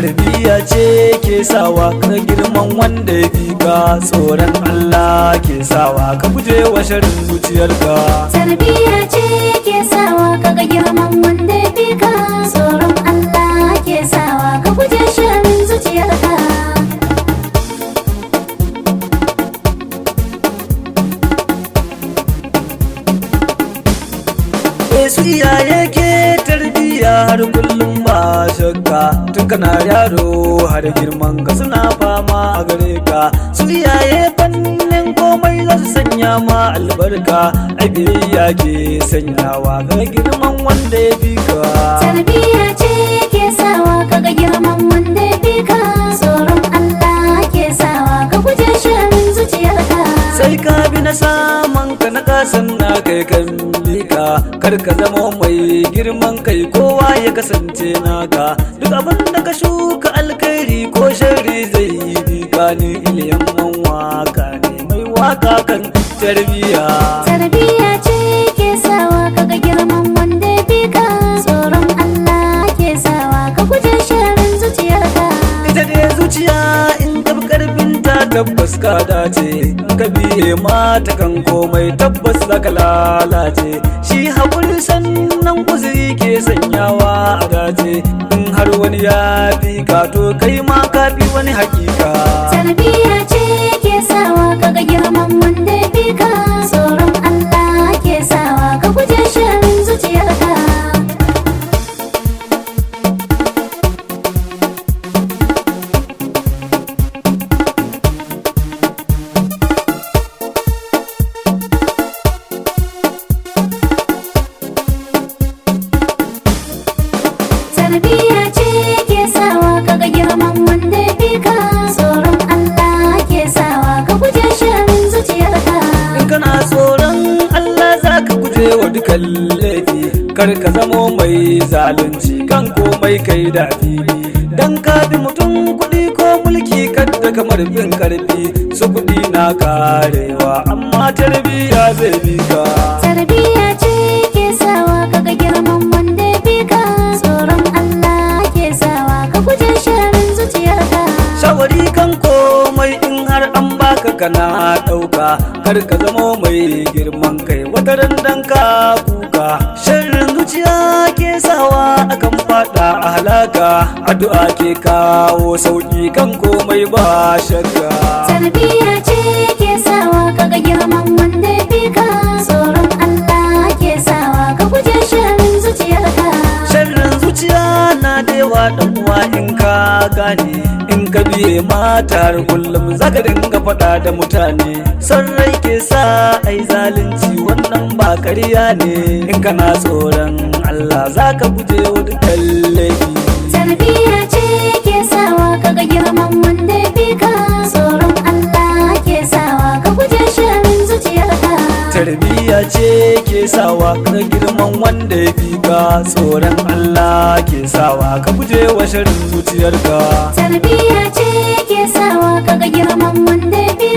Tarbiya ce ke sawa ka girman wanda ya fi ka, tsoron Allah ke sawa ka guje wa sharrin zuciyarka. Tarbiya ce ke sawa ka ga girman wanda ya fi ka, tsoron Allah ke sawa ka guje sharrin zuciyarka. Su iyaye ke tarbiya har kullum ba shakka, tun kana yaro har girman ka suna fama a gare ka. Su iyaye fannin komai za su sanya ma albarka, ai biyayya ke sanyawa ga girman wanda ya fi ka. Tarbiya ce ke sawa ka ga girman wanda ya fi ka, tsoron Allah ke sawa ka guje sharrin zuciyarka. Sai ka bi na saman ka na kasan na kai kan bika, kar ka zama mai girman kai kowa ya kasance naka. Duk abin da ka shuka alkhairi ko sharri zai yi bika. Ni iliyan waka ne mai waka kan tarbiya. Tarbiya ce ke sawa ka ga girman wanda ya fi ka, tsoron Allah ke sawa ka guje sharrin zuciyarka. Ita dai zuciya in ka bi karfin ta tabbas ka dace, in ka biye mata kan komai tabbas za ka lalace. Shi haƙuri sannan uzuri ke sanyawa a dace, in har wani ya fi ka to kai ma ka fi wani hakika. Tarbiya ce ke sawa ka ga girman wanda ya fi ka, tsoron Allah ke sawa ka guje sharrin zuciyarka. Tarbiya ce ke sawa ka ga girman wanda ya fi ka, tsoron Allah ke sawa ka guje sharrin zuciyarka. In kana tsoron Allah za ka guje wa dukan laifi, kar ka zamo mai zalunci kan komai kai da fili. Dan ka bi mutum kuɗi ko mulki kadda kamar bin karfi, su kuɗi na karewa amma tarbiya zai bi ka. Tarbiya ce ke sawa ka ga girman wanda ya fi ka, tsoron Allah ke sawa ka guje sharrin zuciyarka. Shawari kan komai in har an baka kana ɗauka, kar ka zamo mai girman kai wata dan ka kuka. Sharrin zuciya ke sawa akan fada a halaka, addu'a ke kawo sauki kan komai ba shakka. Tarbiya ce ke sawa ka ga girman wanda ya fi ka, tsoron Allah ke sawa ka guje sharrin zuciyarka. Sharrin zuciya na da yawa dan uwa in ka gane, in ka biye mata har kullum zaka dinga faɗa da mutane. Son rai ke sa ai zalunci wannan ba ƙarya ne, in kana tsoron Allah zaka guje wa dukkan laifi. Tarbiya ce ke sawa ka ga girman wanda ya fi ka, tsoron Allah ke sawa ka guje sharrin zuciyarka. Tarbiya ce ke sawa ka girman wanda ya fi ka, tsoron Allah ke sawa ka guje wa sharrin zuciyarka. Tarbiya ce ke sawa ka ga girman wanda ya fi